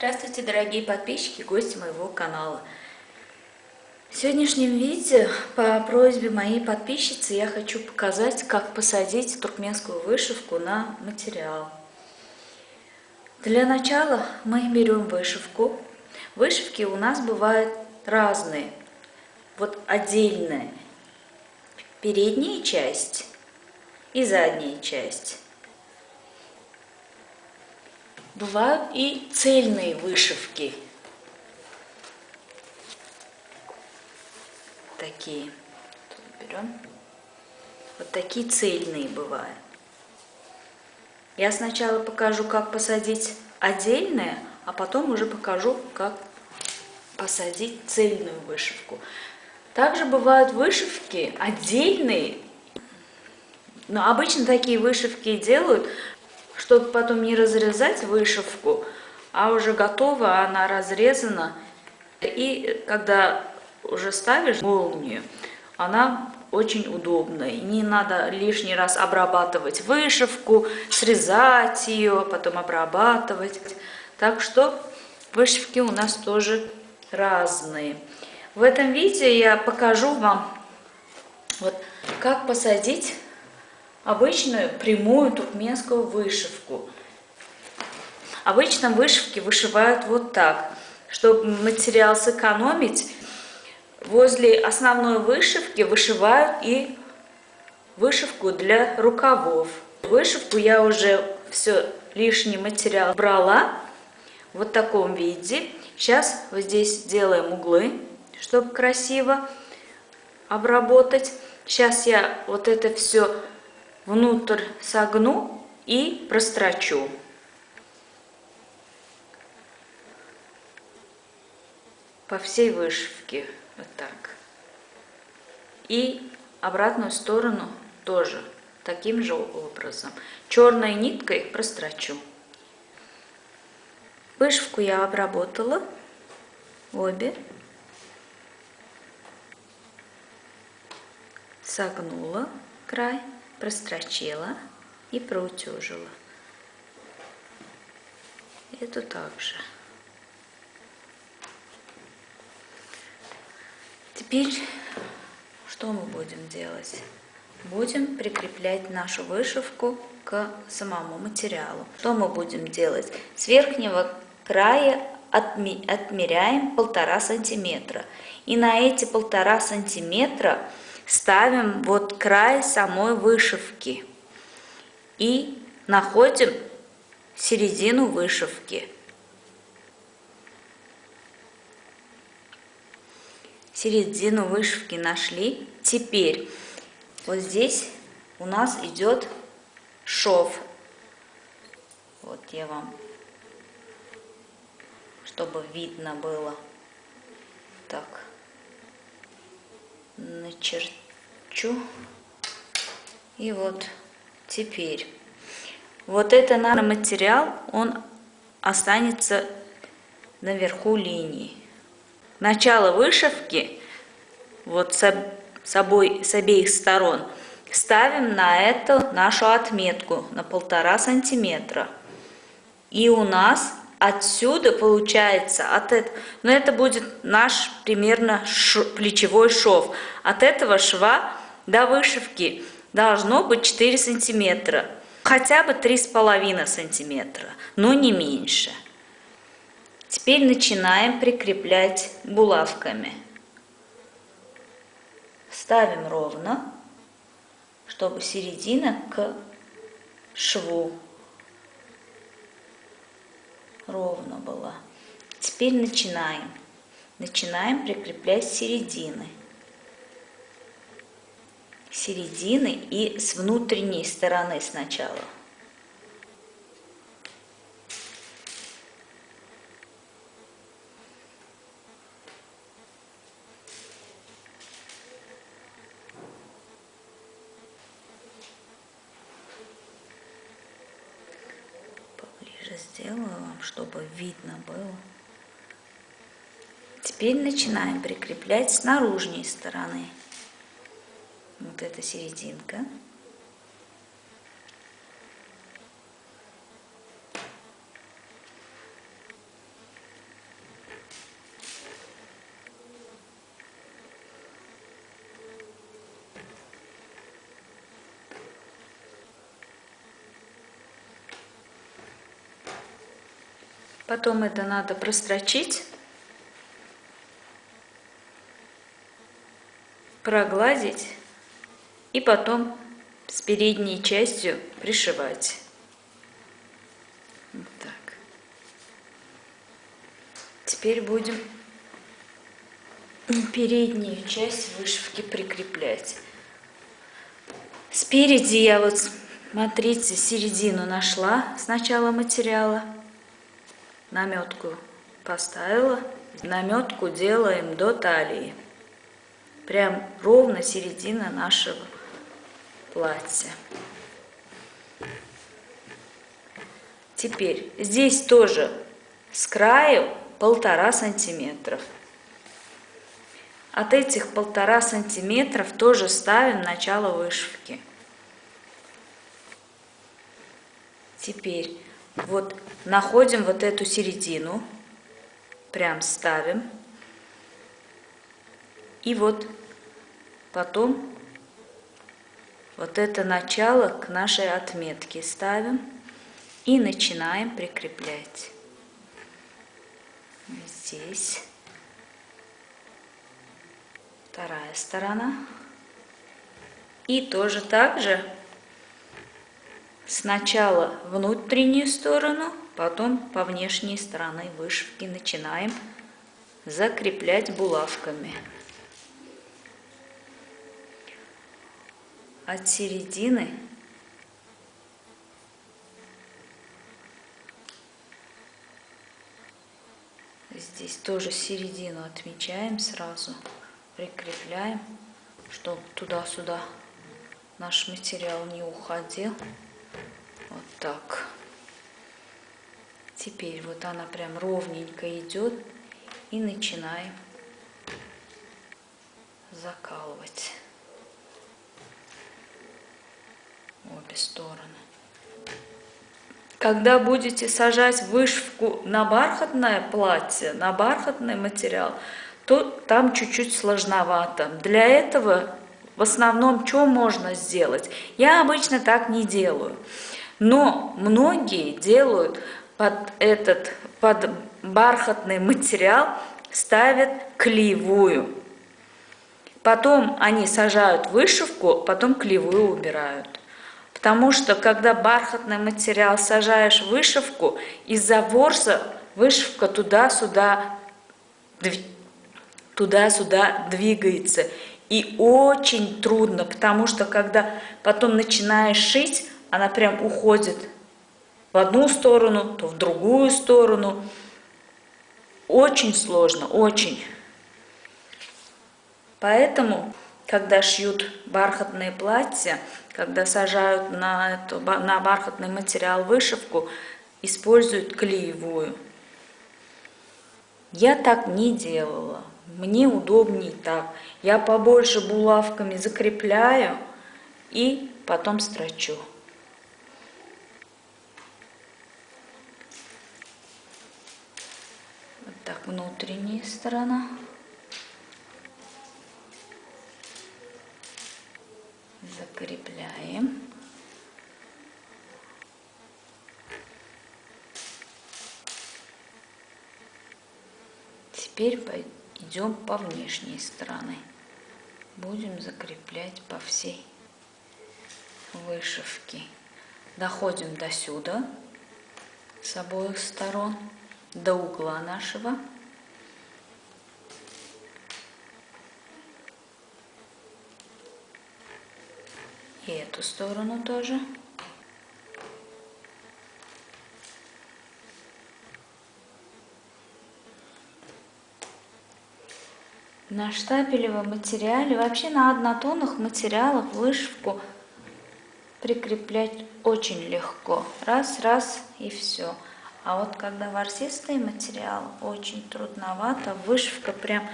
Здравствуйте, дорогие подписчики и гости моего канала. В сегодняшнем видео по просьбе моей подписчицы я хочу показать, как посадить туркменскую вышивку на материал. Для начала мы берем вышивку. Вышивки у нас бывают разные. Вот отдельная передняя часть и задняя часть. Бывают и цельные вышивки. Такие. Тут берем. Вот такие цельные бывают. Я сначала покажу, как посадить отдельное, а потом уже покажу, как посадить цельную вышивку. Также бывают вышивки отдельные. Но обычно такие вышивки делают, чтобы потом не разрезать вышивку, а уже готова, она разрезана. И когда уже ставишь молнию, она очень удобная. Не надо лишний раз обрабатывать вышивку, срезать ее, потом обрабатывать. Так что вышивки у нас тоже разные. В этом видео я покажу вам, как посадить обычную прямую туркменскую вышивку. Обычно вышивки вышивают вот так, чтобы материал сэкономить. Возле основной вышивки вышивают и вышивку для рукавов. Вышивку я уже все лишний материал брала вот в таком виде. Сейчас вот здесь делаем углы, чтобы красиво обработать. Сейчас я вот это все внутрь согну и прострочу. По всей вышивке. Вот так. И обратную сторону тоже таким же образом. Черной ниткой прострочу. Вышивку я обработала обе. Согнула край, прострочила и проутюжила. Эту также. Теперь что мы будем делать? Будем прикреплять нашу вышивку к самому материалу. Что мы будем делать? С верхнего края отмеряем 1,5 сантиметра. И на эти 1,5 сантиметра ставим вот край самой вышивки. И находим середину вышивки. Середину вышивки нашли. Теперь вот здесь у нас идет шов. Вот я вам, чтобы видно было, так начерчу. И вот теперь вот это наш материал, он останется наверху линии. Начало вышивки вот с обеих сторон ставим на эту нашу отметку на 1,5 сантиметра. И у нас отсюда получается, но это будет наш примерно плечевой шов. От этого шва до вышивки должно быть 4 сантиметра. Хотя бы 3,5 сантиметра, но не меньше. Теперь начинаем прикреплять булавками. Ставим ровно, чтобы середина к шву ровно была. Теперь начинаем. Начинаем прикреплять с середины. Середины и с внутренней стороны сначала. Сделаю вам, чтобы видно было. Теперь начинаем прикреплять с наружной стороны. Вот эта серединка. Потом это надо прострочить, прогладить и потом с передней частью пришивать. Вот так. Теперь будем переднюю часть вышивки прикреплять. Спереди я вот, смотрите, середину нашла с начала материала, наметку поставила, наметку делаем до талии, прям ровно середина нашего платья. Теперь здесь тоже с краю 1,5 сантиметра. От этих 1,5 сантиметров тоже ставим начало вышивки. Теперь вот находим вот эту середину, прям ставим. И вот потом вот это начало к нашей отметке ставим и начинаем прикреплять. Здесь. Вторая сторона. И тоже так же сначала внутреннюю сторону, потом по внешней стороне вышивки начинаем закреплять булавками. От середины здесь тоже середину отмечаем сразу, прикрепляем, чтобы туда-сюда наш материал не уходил. Вот так. Теперь вот она прям ровненько идет, и начинаем закалывать обе стороны. Когда будете сажать вышивку на бархатное платье, на бархатный материал, то там чуть-чуть сложновато. Для этого в основном что можно сделать? Я обычно так не делаю. Но многие делают под бархатный материал, ставят клеевую. Потом они сажают вышивку, потом клеевую убирают. Потому что, когда бархатный материал сажаешь вышивку, из-за ворса вышивка туда-сюда двигается. И очень трудно, потому что, когда потом начинаешь шить, она прям уходит в одну сторону, то в другую сторону. Очень сложно, очень. Поэтому, когда шьют бархатные платья, когда сажают на бархатный материал вышивку, используют клеевую. Я так не делала. Мне удобнее так. Я побольше булавками закрепляю и потом строчу. Вот так внутренняя сторона. Закрепляем. Теперь идем по внешней стороне. Будем закреплять по всей вышивке. Доходим до сюда, с обоих сторон, до угла нашего. И эту сторону тоже. На штапелевом материале, вообще на однотонных материалах вышивку прикреплять очень легко. Раз, раз и все. А вот когда ворсистый материал, очень трудновато, вышивка прям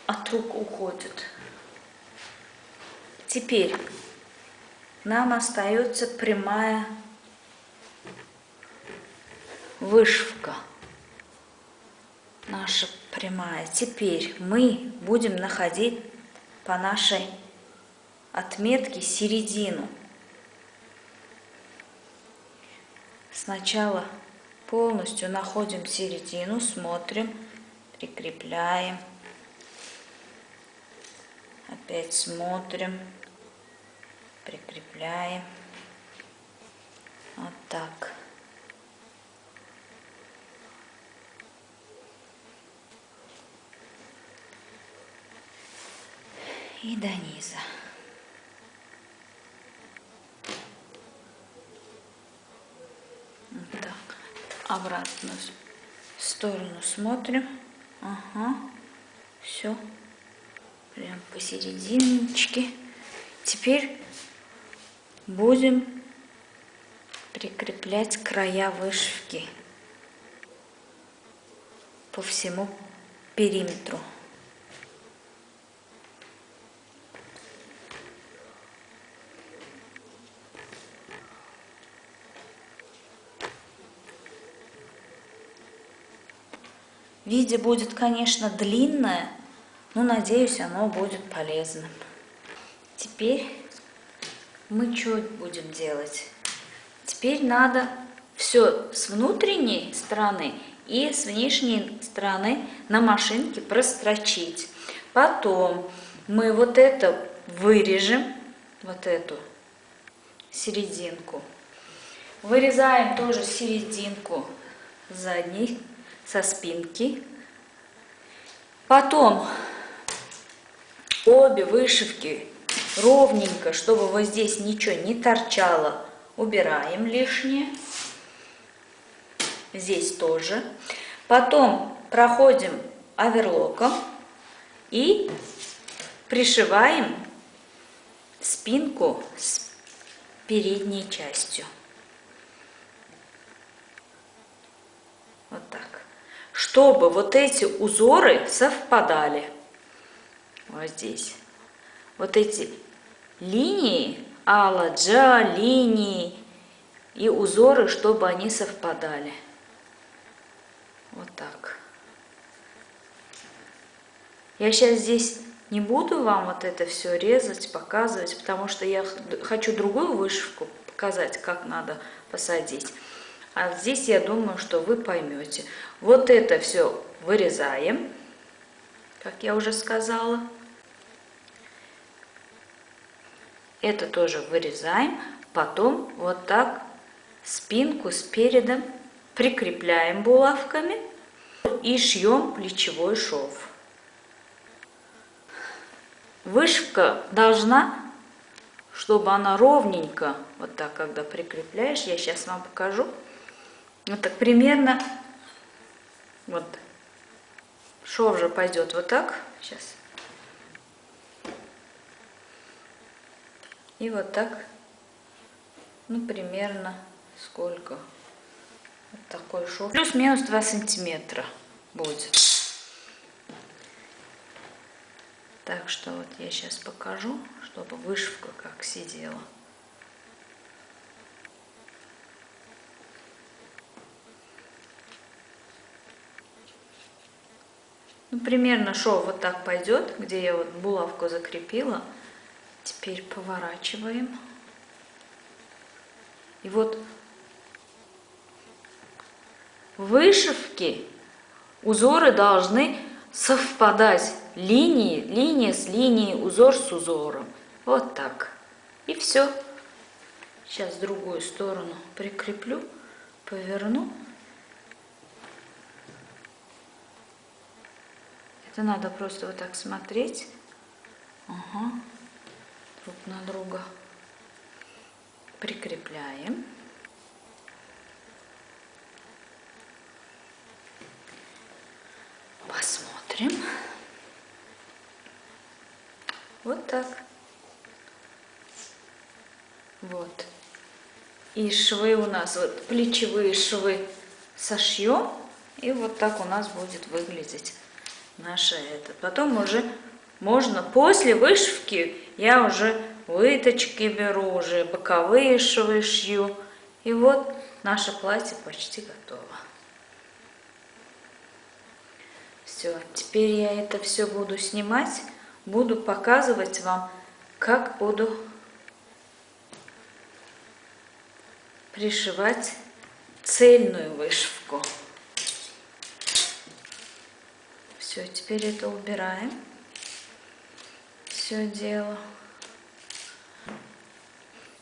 от рук уходит. Теперь нам остается прямая вышивка. Наша прямая. Теперь мы будем находить по нашей отметке середину. Сначала полностью находим середину, смотрим, прикрепляем, опять смотрим, прикрепляем, вот так. И до низа. Вот так. Обратно в сторону смотрим. Ага. Все. Прям посерединочке. Теперь будем прикреплять края вышивки по всему периметру. Видео будет, конечно, длинное, но, надеюсь, оно будет полезным. Теперь мы что будем делать? Теперь надо все с внутренней стороны и с внешней стороны на машинке прострочить. Потом мы вот это вырежем, вот эту серединку. Вырезаем тоже серединку задней со спинки. Потом обе вышивки ровненько, чтобы вот здесь ничего не торчало, убираем лишнее. Здесь тоже. Потом проходим оверлоком и пришиваем спинку с передней частью. Вот так. Чтобы вот эти узоры совпадали. Вот здесь. Вот эти линии, аладжа, линии и узоры, чтобы они совпадали. Вот так. Я сейчас здесь не буду вам вот это все резать, показывать, потому что я хочу другую вышивку показать, как надо посадить. А здесь я думаю, что вы поймете. Вот это все вырезаем, как я уже сказала. Это тоже вырезаем. Потом вот так спинку с передом прикрепляем булавками и шьем плечевой шов. Вышивка должна, чтобы она ровненько, вот так, когда прикрепляешь, я сейчас вам покажу. Вот так примерно, вот, шов же пойдет вот так, сейчас. И вот так, ну, примерно сколько? Вот такой шов. Плюс-минус 2 сантиметра будет. Так что вот я сейчас покажу, чтобы вышивка как сидела. Ну, примерно шов вот так пойдет, где я вот булавку закрепила. Теперь поворачиваем. И вот вышивки, узоры должны совпадать. Линия с линией, узор с узором. Вот так. И все. Сейчас другую сторону прикреплю, поверну. Это надо просто вот так смотреть. Ага. Друг на друга. Прикрепляем. Посмотрим. Вот так. Вот. И швы у нас, вот плечевые швы сошьем. И вот так у нас будет выглядеть наша это. Потом уже можно, после вышивки, я уже выточки беру, уже боковые швы шью. И вот наше платье почти готово. Все, теперь я это все буду снимать, буду показывать вам, как буду пришивать цельную вышивку. Все, теперь это убираем. Все дело.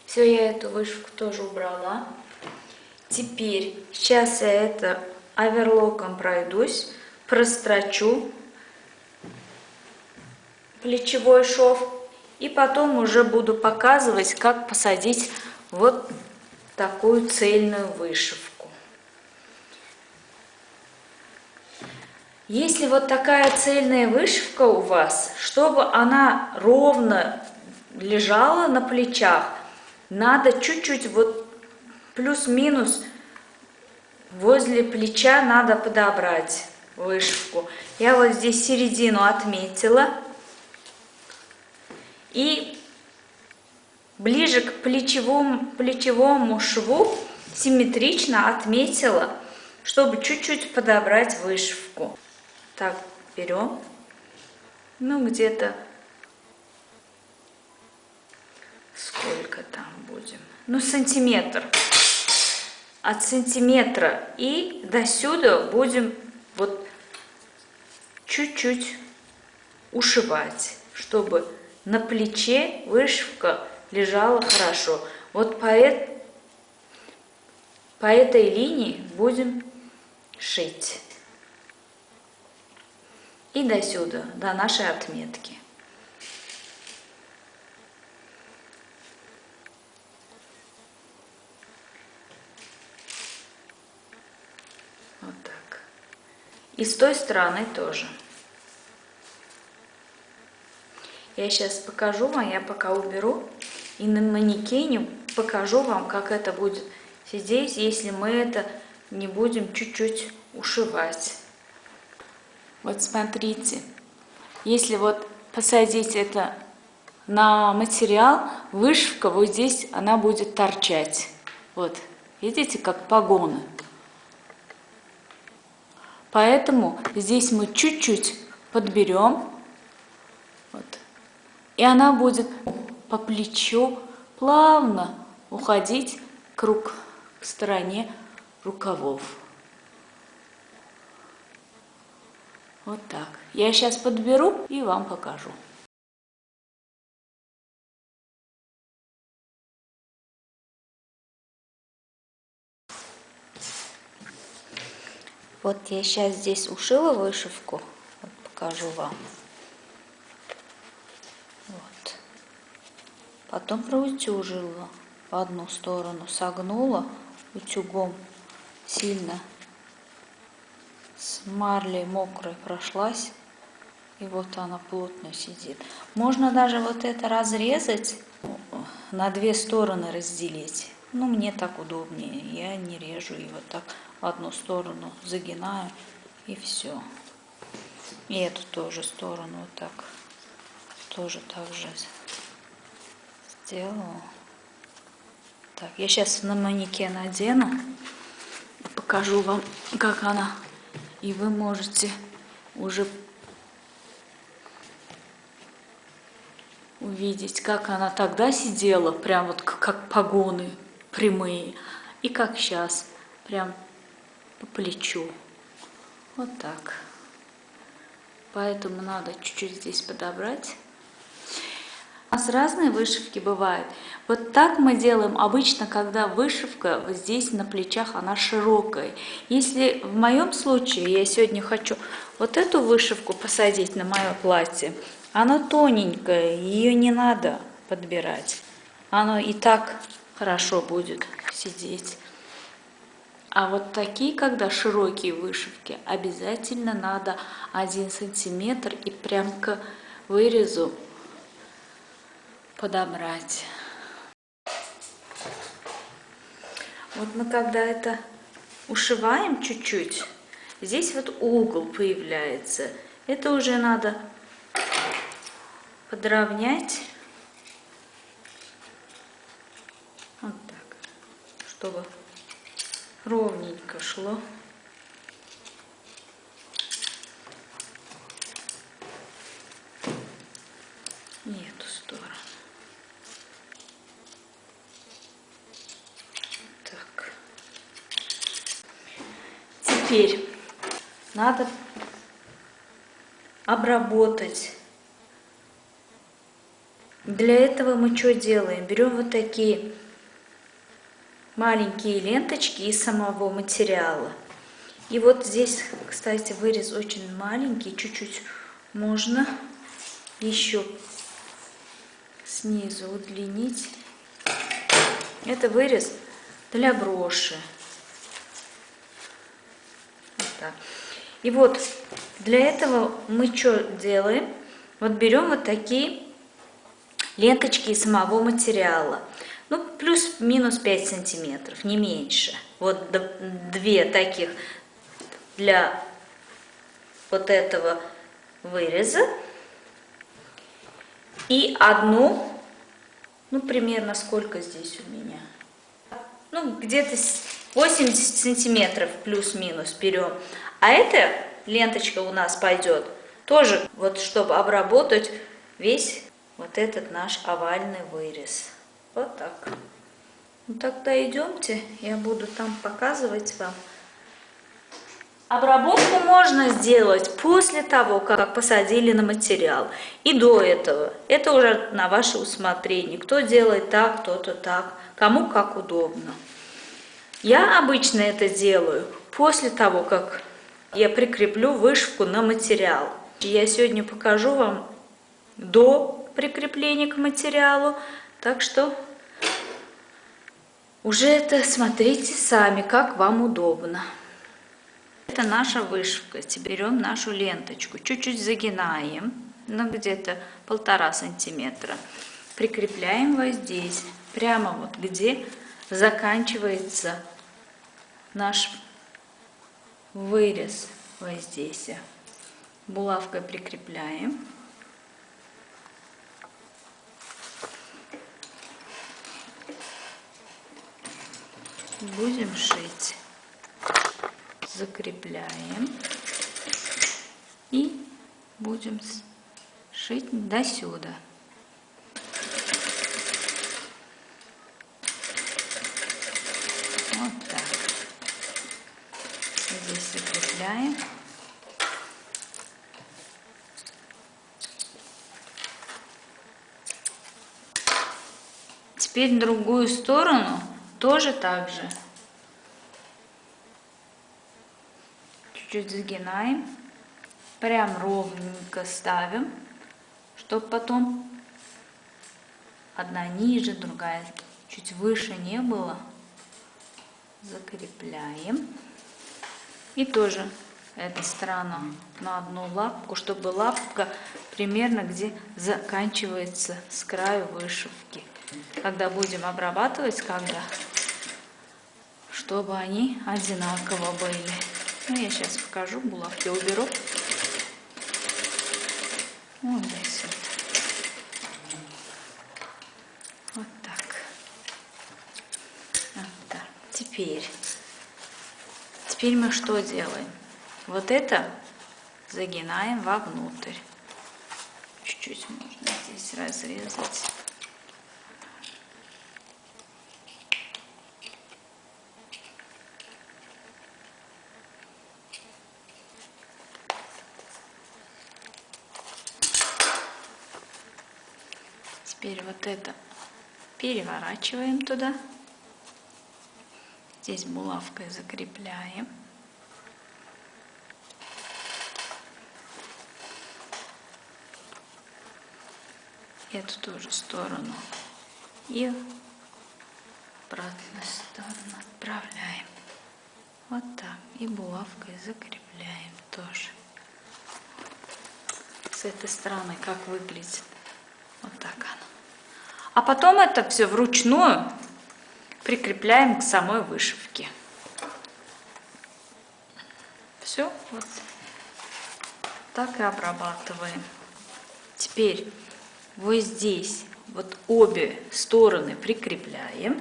Все, я эту вышивку тоже убрала. Теперь, сейчас я это оверлоком пройдусь, прострочу плечевой шов. И потом уже буду показывать, как посадить вот такую цельную вышивку. Если вот такая цельная вышивка у вас, чтобы она ровно лежала на плечах, надо чуть-чуть вот плюс-минус возле плеча надо подобрать вышивку. Я вот здесь середину отметила. И ближе к плечевому шву симметрично отметила, чтобы чуть-чуть подобрать вышивку. Так, берем, ну где-то, сколько там будем, ну сантиметр. От сантиметра и до сюда будем вот чуть-чуть ушивать, чтобы на плече вышивка лежала хорошо. Вот по этой линии будем шить. И до сюда, до нашей отметки. Вот так. И с той стороны тоже. Я сейчас покажу вам, я пока уберу, и на манекене покажу вам, как это будет сидеть, если мы это не будем чуть-чуть ушивать. Вот смотрите, если вот посадить это на материал, вышивка вот здесь, она будет торчать. Вот, видите, как погоны. Поэтому здесь мы чуть-чуть подберем. Вот. И она будет по плечу плавно уходить к стороне рукавов. Вот так. Я сейчас подберу и вам покажу. Вот я сейчас здесь ушила вышивку. Вот покажу вам. Вот. Потом проутюжила в одну сторону, согнула утюгом сильно. С марлей мокрой прошлась, и вот она плотно сидит. Можно даже вот это разрезать, на две стороны разделить. Ну, мне так удобнее. Я не режу и вот так в одну сторону загинаю, и все. И эту тоже сторону вот так, тоже так же сделала. Так, я сейчас на манекен одену, покажу вам, как она. И вы можете уже увидеть, как она тогда сидела, прям вот как погоны прямые, и как сейчас, прям по плечу. Вот так. Поэтому надо чуть-чуть здесь подобрать. У нас разные вышивки бывают. Вот так мы делаем обычно, когда вышивка вот здесь на плечах, она широкая. Если в моем случае, я сегодня хочу вот эту вышивку посадить на мое платье, она тоненькая, ее не надо подбирать. Оно и так хорошо будет сидеть. А вот такие, когда широкие вышивки, обязательно надо 1 сантиметр и прям к вырезу подобрать. Вот мы когда это ушиваем чуть-чуть, здесь вот угол появляется. Это уже надо подровнять. Вот так, чтобы ровненько шло. И эту сторону. Так. Теперь надо обработать. Для этого мы что делаем? Берем вот такие маленькие ленточки из самого материала. И вот здесь, кстати, вырез очень маленький, чуть-чуть можно еще снизу удлинить. Это вырез для броши. Вот так. И вот для этого мы что делаем? Вот берем вот такие ленточки из самого материала. Ну, плюс-минус 5 сантиметров, не меньше. Вот две таких для вот этого выреза. И одну, ну, примерно сколько здесь у меня? Ну, где-то 80 сантиметров плюс-минус берем. А эта ленточка у нас пойдет тоже, вот чтобы обработать весь вот этот наш овальный вырез. Вот так. Ну, тогда идемте, я буду там показывать вам. Обработку можно сделать после того, как посадили на материал. И до этого. Это уже на ваше усмотрение. Кто делает так, кто-то так. Кому как удобно. Я обычно это делаю после того, как я прикреплю вышивку на материал. Я сегодня покажу вам до прикрепления к материалу. Так что уже это смотрите сами, как вам удобно. Это наша вышивка. Теперь берем нашу ленточку, чуть-чуть загинаем, ну где-то 1,5 сантиметра. Прикрепляем вот здесь, прямо вот где заканчивается наш вырез. Вот здесь. Булавкой прикрепляем. Будем шить. Закрепляем и будем шить до сюда. Вот так. Здесь закрепляем. Теперь другую сторону тоже так же. Чуть-чуть загинаем, прям ровненько ставим, чтобы потом одна ниже, другая чуть выше не было. Закрепляем. И тоже эту сторону на одну лапку, чтобы лапка примерно где заканчивается с краю вышивки. Когда будем обрабатывать, чтобы они одинаково были. Ну, я сейчас покажу, булавки уберу. Вот здесь вот. Вот так. Вот так. Теперь мы что делаем? Вот это загинаем вовнутрь. Чуть-чуть можно здесь разрезать. Теперь вот это переворачиваем туда. Здесь булавкой закрепляем. Эту тоже сторону. И обратную сторону отправляем. Вот так. И булавкой закрепляем тоже. С этой стороны как выглядит. Вот так оно. А потом это все вручную прикрепляем к самой вышивке. Все, вот так и обрабатываем. Теперь вот здесь вот обе стороны прикрепляем,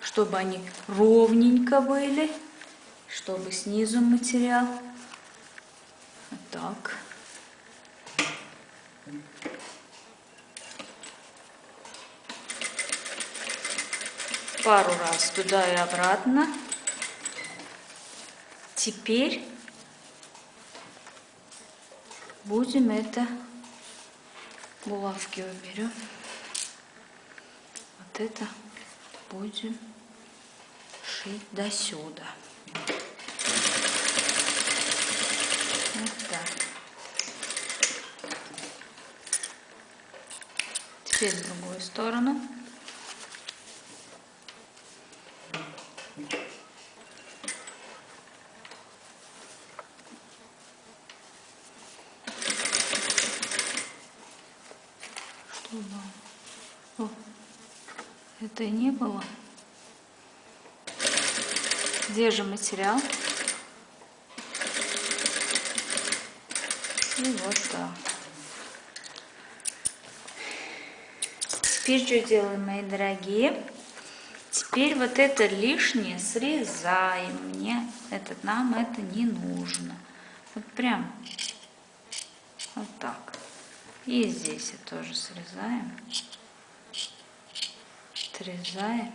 чтобы они ровненько были, чтобы снизу материал. Вот так. пару раз туда и обратно. Теперь будем это, булавки уберем. Вот это будем шить до сюда. Вот так. Теперь в другую сторону. О, это и не было. Где же материал? И вот так. Теперь что делаем, мои дорогие? Теперь вот это лишнее срезаем. Нам это не нужно. Вот прям вот так. И здесь я тоже срезаем. Отрезаем.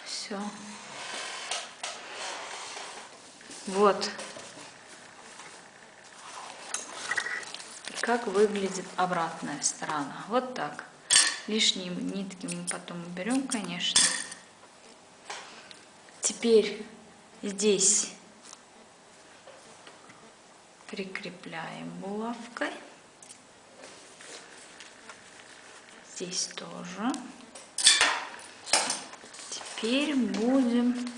Все. Вот. Как выглядит обратная сторона. Вот так. Лишние нитки мы потом уберем, конечно. Теперь здесь прикрепляем булавкой. Здесь тоже. Теперь будем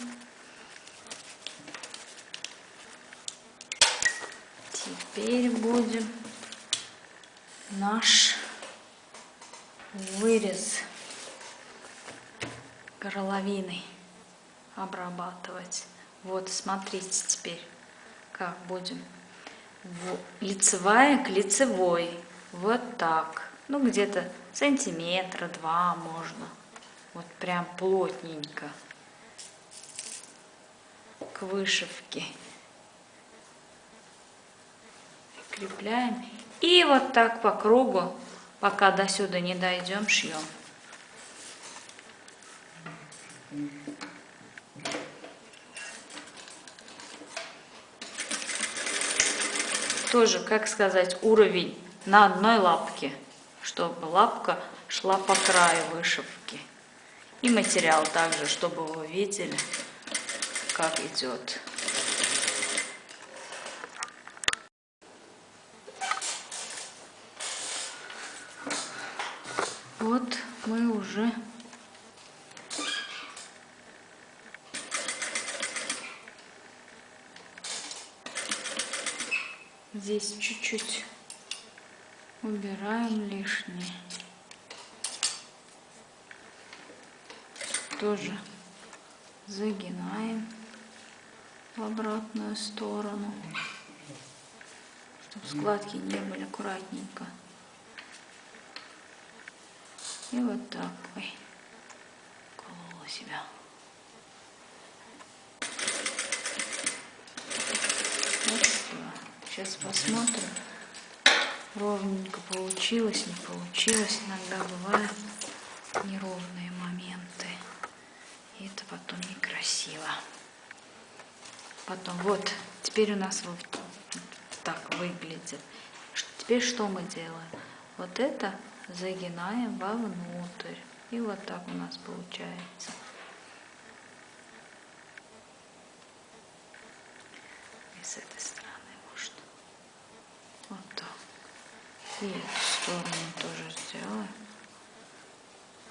наш вырез горловиной обрабатывать. Вот, смотрите теперь, как будем. Лицевая к лицевой. Вот так. Ну, где-то сантиметра 2 можно. Вот прям плотненько. К вышивке. Прикрепляем. И вот так по кругу, пока до сюда не дойдем, шьем. Тоже, как сказать, уровень на одной лапке, чтобы лапка шла по краю вышивки. И материал также, чтобы вы видели, как идет. Вот мы уже здесь чуть-чуть убираем лишнее. Тоже загинаем в обратную сторону, чтобы складки не были, аккуратненько. И вот так. Ой, колола себя. Вот все. Сейчас посмотрим. Ровненько получилось, не получилось. Иногда бывают неровные моменты. И это потом некрасиво. Потом вот, теперь у нас вот так выглядит. Теперь что мы делаем? Вот это загинаем вовнутрь. И вот так у нас получается. И с этой стороны можно. Вот так. И эту сторону тоже сделаем.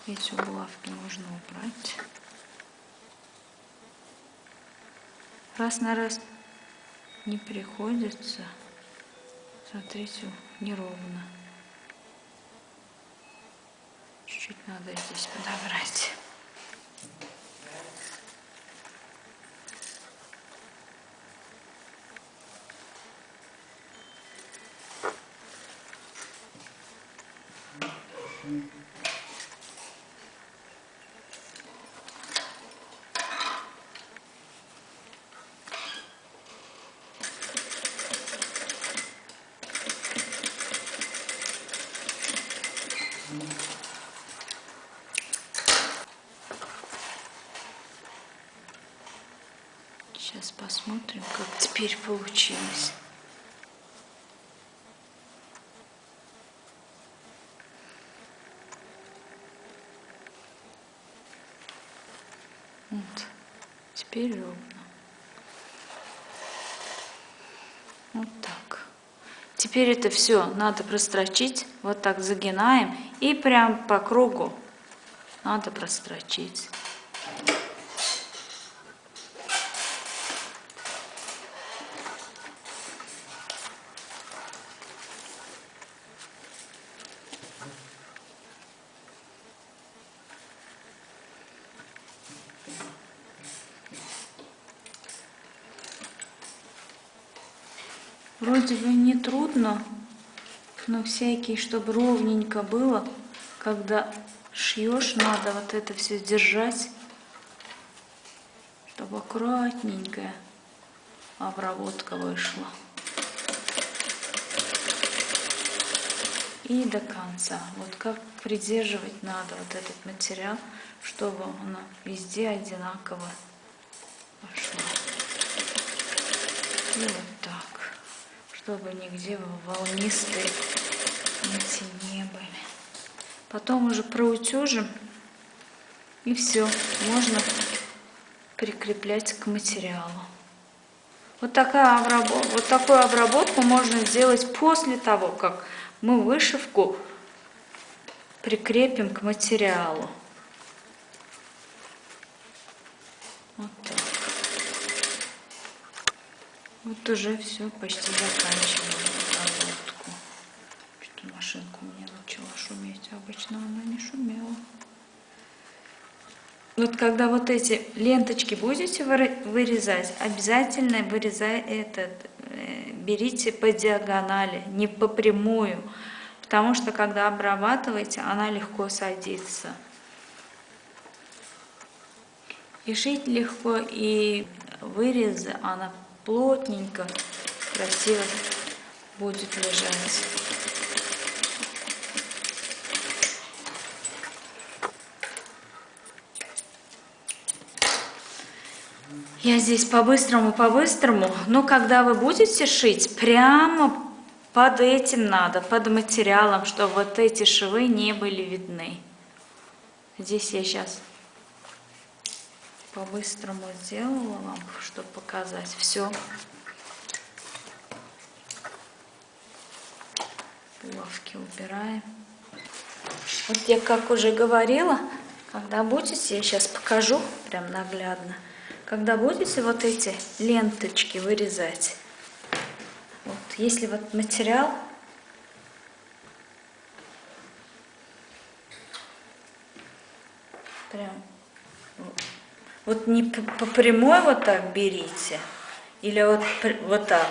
Эти булавки можно убрать. Раз на раз не приходится. Смотрите, неровно. Чуть-чуть надо здесь подобрать. Сейчас посмотрим, как теперь получилось. Вот, теперь ровно. Вот так. Теперь это все надо прострочить. Вот так загинаем и прям по кругу надо прострочить. Вроде бы не трудно, но всякие, чтобы ровненько было, когда шьешь, надо вот это все держать, чтобы аккуратненькая обработка вышла. И до конца. Вот как придерживать надо вот этот материал, чтобы он везде одинаково пошло. И вот так, чтобы нигде волнистые нити не были. Потом уже проутюжим, и все, можно прикреплять к материалу. Вот такую обработку можно сделать после того, как мы вышивку прикрепим к материалу. Вот так. Вот уже все, почти заканчиваем обработку. Что-то машинка у меня начала шуметь, обычно она не шумела. Вот когда вот эти ленточки будете вырезать, обязательно берите по диагонали, не по прямую, потому что когда обрабатываете, она легко садится. И шить легко, и вырезы, она плотненько, красиво будет лежать. Я здесь по-быстрому, но когда вы будете шить, прямо под этим надо, под материалом, чтобы вот эти швы не были видны. Здесь я сейчас по-быстрому сделала вам, чтобы показать все. Булавки убираем. Вот я как уже говорила, когда будете, я сейчас покажу прям наглядно. Когда будете вот эти ленточки вырезать, вот если вот материал прям вот не по прямой вот так берите, или вот так,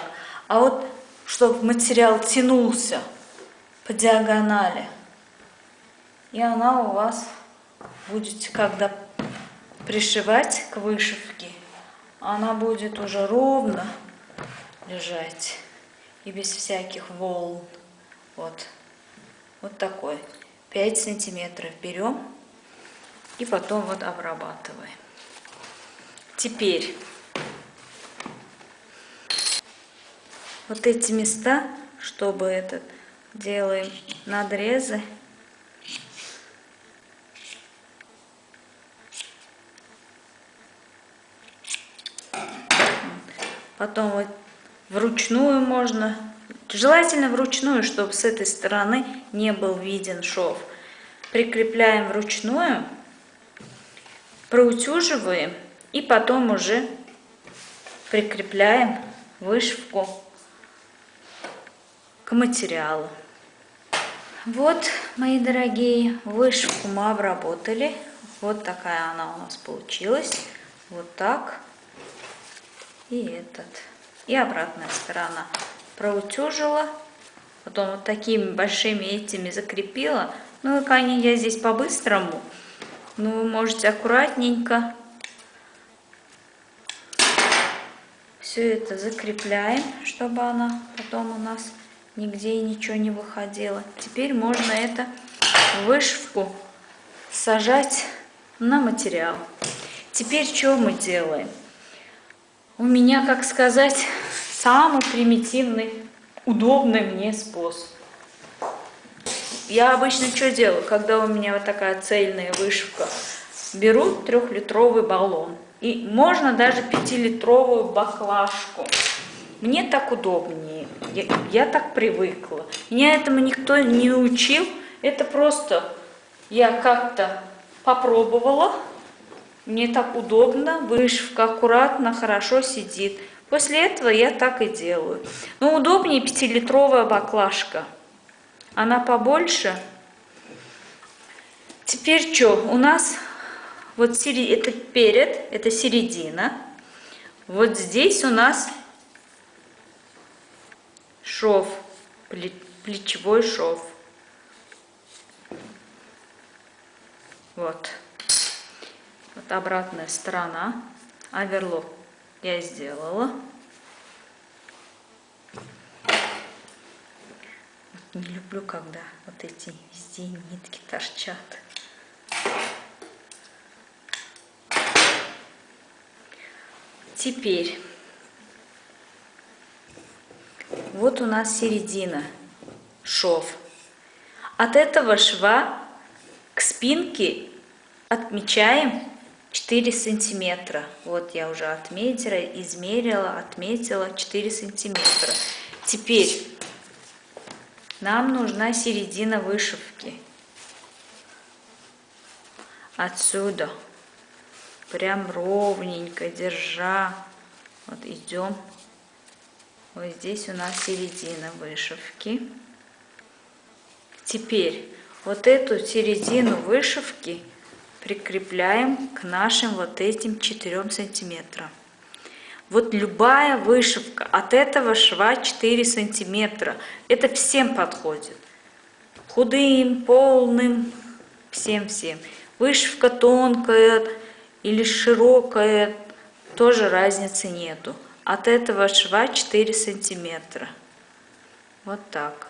а вот чтобы материал тянулся по диагонали, и она у вас будете, когда пришивать к вышивке, она будет уже ровно лежать и без всяких волн. Вот такой 5 сантиметров берем и потом вот обрабатываем. Теперь вот эти места, чтобы делаем надрезы. Потом вот вручную можно, желательно вручную, чтобы с этой стороны не был виден шов. Прикрепляем вручную, проутюживаем и потом уже прикрепляем вышивку к материалу. Вот, мои дорогие, вышивку мы обработали. Вот такая она у нас получилась. Вот так. И обратная сторона. Проутюжила, потом вот такими большими этими закрепила. Ну, я здесь по-быстрому, но вы можете аккуратненько все это закрепляем, чтобы она потом у нас нигде и ничего не выходило. Теперь можно это вышивку сажать на материал. Теперь что мы делаем? У меня, как сказать, самый примитивный, удобный мне способ. Я обычно что делаю, когда у меня вот такая цельная вышивка? Беру 3-литровый баллон. И можно даже 5-литровую баклажку. Мне так удобнее. Я так привыкла. Меня этому никто не учил. Это просто я как-то попробовала. Мне так удобно. Вышивка аккуратно, хорошо сидит. После этого я так и делаю. Но удобнее 5-литровая баклажка. Она побольше. Теперь что? У нас вот это перед, это середина. Вот здесь у нас шов, плечевой шов. Вот. Вот обратная сторона. Оверлок я сделала. Не люблю, когда вот эти везде нитки торчат. Теперь вот у нас середина, шов. От этого шва к спинке отмечаем 4 сантиметра. Вот я уже отметила, измерила, отметила 4 сантиметра. Теперь нам нужна середина вышивки. Отсюда прям ровненько держа, вот идем. Вот здесь у нас середина вышивки. Теперь вот эту середину вышивки прикрепляем к нашим вот этим 4 сантиметрам. Вот любая вышивка от этого шва 4 сантиметра. Это всем подходит. Худым, полным, всем-всем. Вышивка тонкая или широкая, тоже разницы нету. От этого шва 4 сантиметра. Вот так.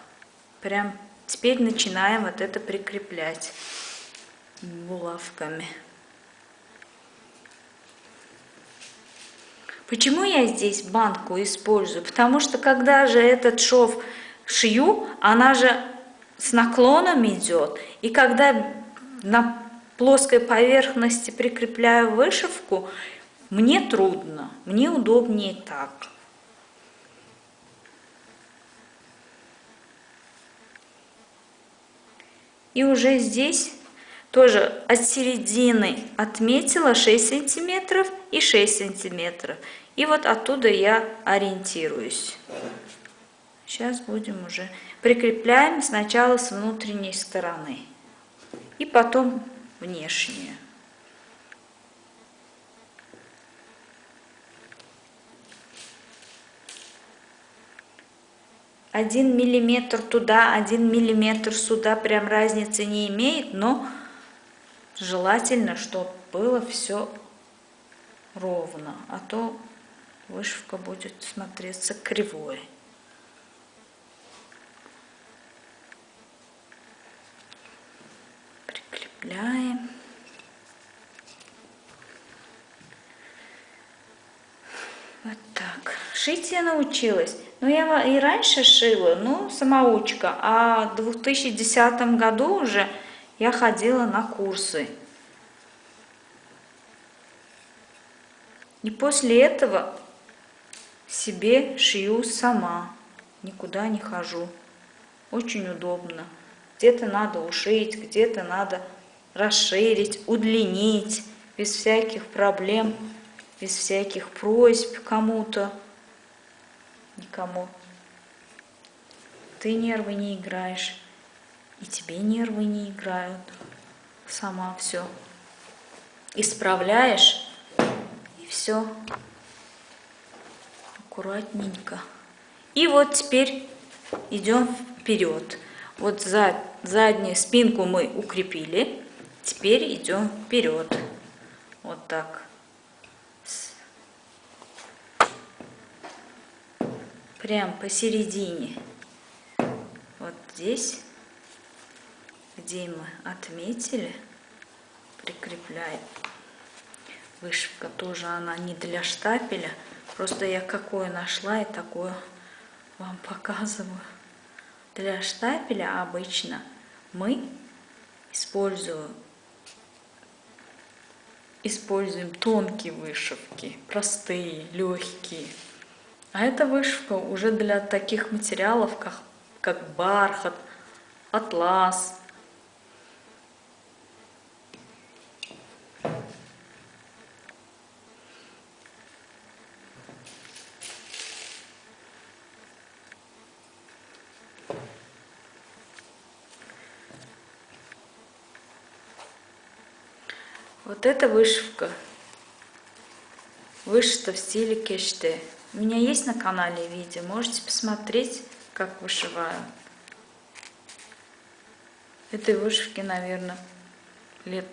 Прям теперь начинаем вот это прикреплять булавками. Почему я здесь банку использую? Потому что когда же этот шов шью, она же с наклоном идет. И когда на плоской поверхности прикрепляю вышивку, мне трудно, мне удобнее так. И уже здесь тоже от середины отметила 6 сантиметров и 6 сантиметров. И вот оттуда я ориентируюсь. Сейчас будем уже прикрепляем сначала с внутренней стороны и потом внешнюю. Один миллиметр туда, 1 миллиметр сюда, прям разницы не имеет, но желательно, чтобы было все ровно, а то вышивка будет смотреться кривой. Прикрепляем. Вот так. Шить я научилась. Но я и раньше шила, но самоучка. А в 2010 году уже я ходила на курсы. И после этого себе шью сама. Никуда не хожу. Очень удобно. Где-то надо ушить, где-то надо расширить, удлинить. Без всяких проблем, без всяких просьб кому-то. Никому. Ты нервы не играешь, и тебе нервы не играют. Сама все исправляешь, и все аккуратненько. И вот теперь идем вперед. Вот заднюю спинку мы укрепили, теперь идем вперед. Вот так. Прям посередине, вот здесь, где мы отметили, прикрепляем. Вышивка тоже она не для штапеля, Просто я какое нашла и такое вам показываю. Для штапеля обычно мы используем тонкие вышивки, простые, легкие. А эта вышивка уже для таких материалов, как бархат, атлас. Вот эта вышивка вышита в стиле кеште. У меня есть на канале видео, можете посмотреть, как вышиваю. Этой вышивки, наверное, лет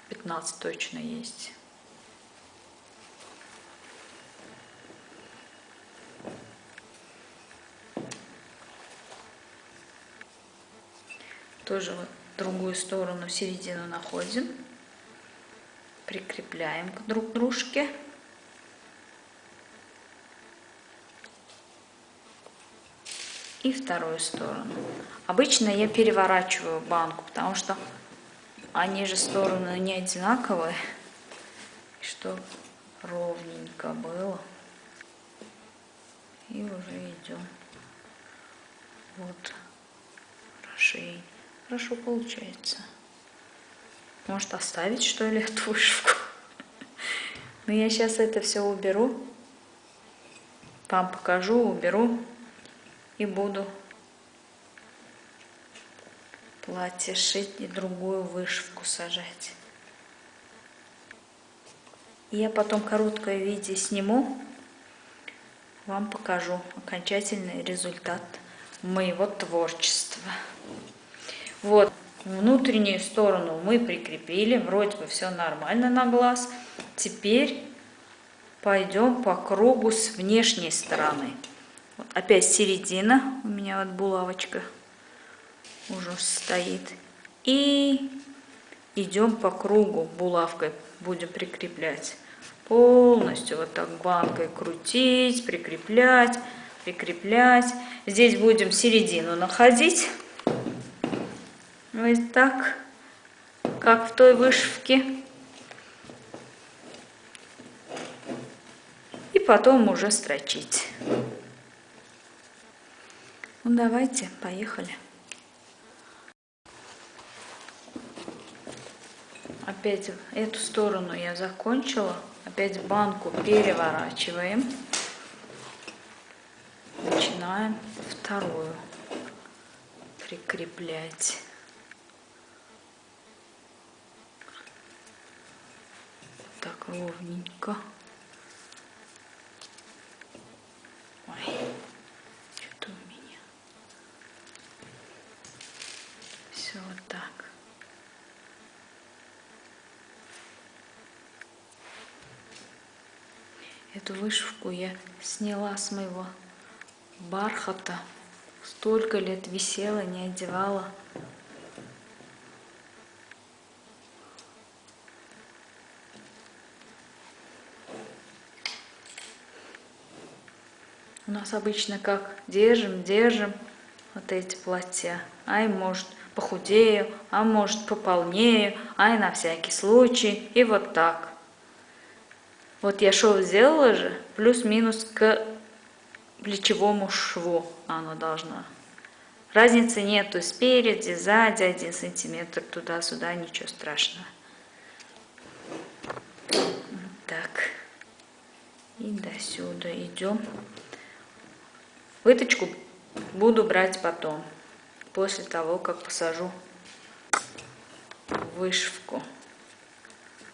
15 точно есть. Тоже вот другую сторону, середину находим, прикрепляем друг к дружке. И вторую сторону. Обычно я переворачиваю банку, потому что они же стороны не одинаковые, чтобы ровненько было. И уже идем. Вот. Хорошо получается. Может оставить, что ли, эту вышивку? Но я сейчас это все уберу. Вам покажу, уберу. И буду платье шить и другую вышивку сажать. И я потом короткое видео сниму. Вам покажу окончательный результат моего творчества. Вот, внутреннюю сторону мы прикрепили, вроде бы все нормально на глаз. Теперь пойдем по кругу с внешней стороны. Вот, опять середина, у меня вот булавочка уже стоит. И идем по кругу, булавкой будем прикреплять. Полностью вот так банкой крутить, прикреплять, прикреплять. Здесь будем середину находить. Вот так, как в той вышивке. И потом уже строчить. Ну давайте, поехали. Опять эту сторону я закончила. Опять банку переворачиваем. Начинаем вторую прикреплять. Так ровненько. Ой, что-то у меня. Все вот так. Эту вышивку я сняла с моего бархата. Столько лет висела, не одевала. У нас обычно как держим вот эти платья. Ай, может, похудею, а может, пополнею, ай, на всякий случай. И вот так. Вот я шов сделала же, плюс-минус к плечевому шву оно должно. Разницы нету спереди, сзади, 1 сантиметр туда-сюда, ничего страшного. Так. И до сюда идем. Выточку буду брать потом, после того, как посажу вышивку.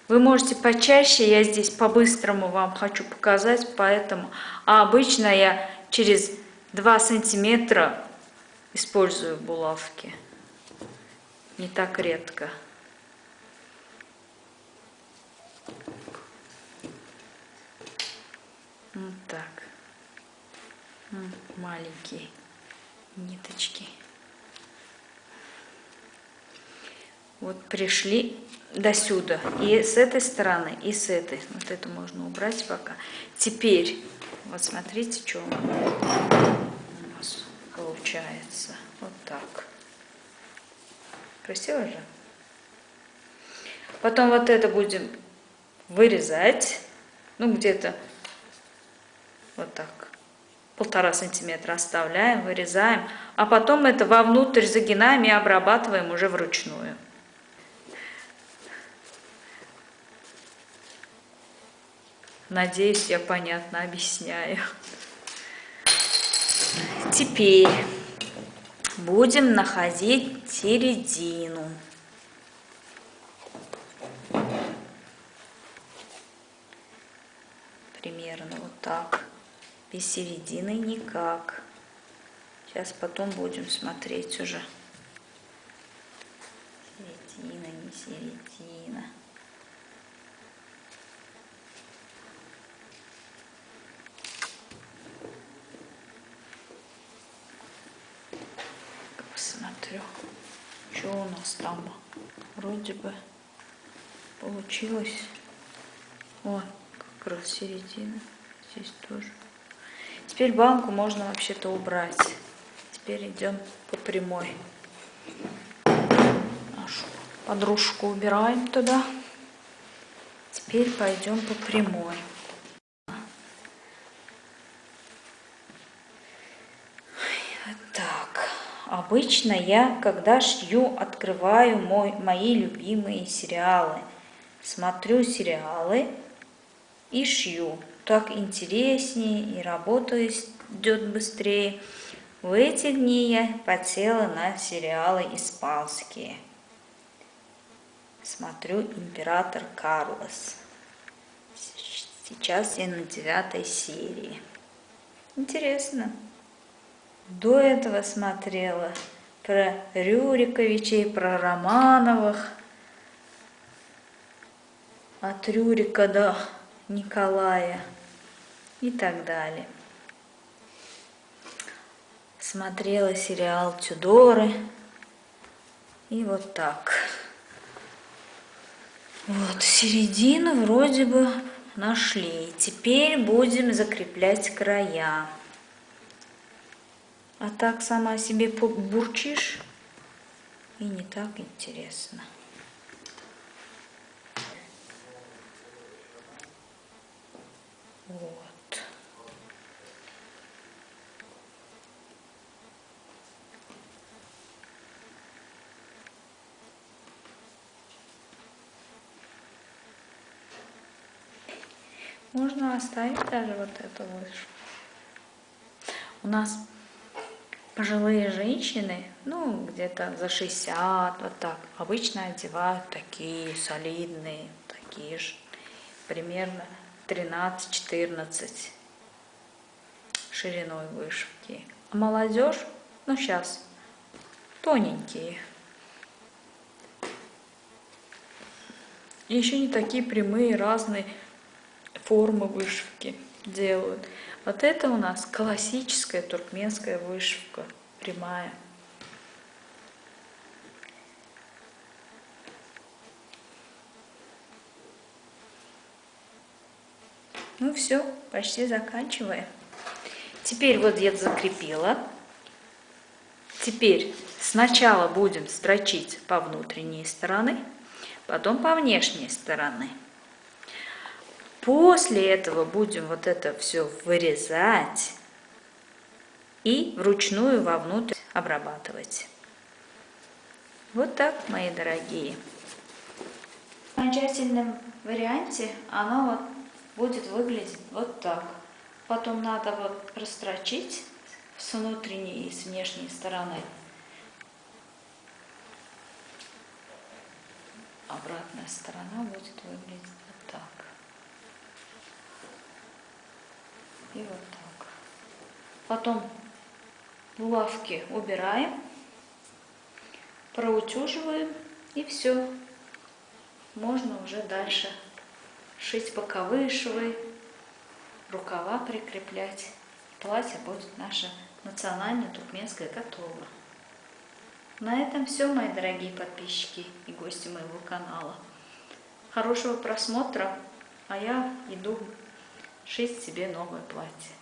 Вы можете почаще, я здесь по-быстрому вам хочу показать, поэтому. А обычно я через 2 сантиметра использую булавки. Не так редко. Вот так. Маленькие ниточки. вот пришли до сюда. И с этой стороны, и с этой. Вот это можно убрать пока. Теперь, вот смотрите, что у нас получается. Вот так. Красиво же? Потом вот это будем вырезать. Ну, где-то вот так. 1,5 сантиметра оставляем, вырезаем. А потом это вовнутрь загинаем и обрабатываем уже вручную. Надеюсь, я понятно объясняю. Теперь будем находить середину. Примерно вот так. Без середины никак. Сейчас потом будем смотреть уже. Середина, не середина. Посмотрю, что у нас там. Вроде бы получилось. О, как раз середина. Здесь тоже. Теперь банку можно вообще-то убрать. Теперь идем по прямой. Нашу подружку убираем туда. Теперь пойдем по прямой. Вот так. Обычно я, когда шью, открываю мои любимые сериалы. Смотрю сериалы и шью. Так интереснее, и работа идет быстрее. В эти дни я подсела на сериалы испанские. Смотрю «Император Карлос». Сейчас я на 9-й серии. Интересно. До этого смотрела про Рюриковичей, про Романовых. От Рюрика до Николая и так далее. Смотрела сериал «Тюдоры». И вот так. Вот, середину вроде бы нашли. Теперь будем закреплять края. А так сама себе бурчишь, и не так интересно. Вот. Можно оставить даже вот эту вышивку. У нас пожилые женщины, ну, где-то за 60, вот так, обычно одевают такие солидные, такие же, примерно 13-14 шириной вышивки. А молодежь, ну, сейчас, тоненькие. И еще не такие прямые, разные формы вышивки делают. Вот это у нас классическая туркменская вышивка, прямая. Ну все, почти заканчиваем. Теперь вот я закрепила. Теперь сначала будем строчить по внутренней стороне, потом по внешней стороне. После этого будем вот это все вырезать и вручную вовнутрь обрабатывать. Вот так, мои дорогие. В окончательном варианте оно вот будет выглядеть вот так. Потом надо вот прострочить с внутренней и с внешней стороны. Обратная сторона будет выглядеть вот так. И вот так. Потом булавки убираем, проутюживаем, и все. Можно уже дальше шить боковые швы, рукава прикреплять. Платье будет наше национальное туркменское готово. На этом все, мои дорогие подписчики и гости. гости моего канала. Хорошего просмотра, а я иду шить себе новое платье.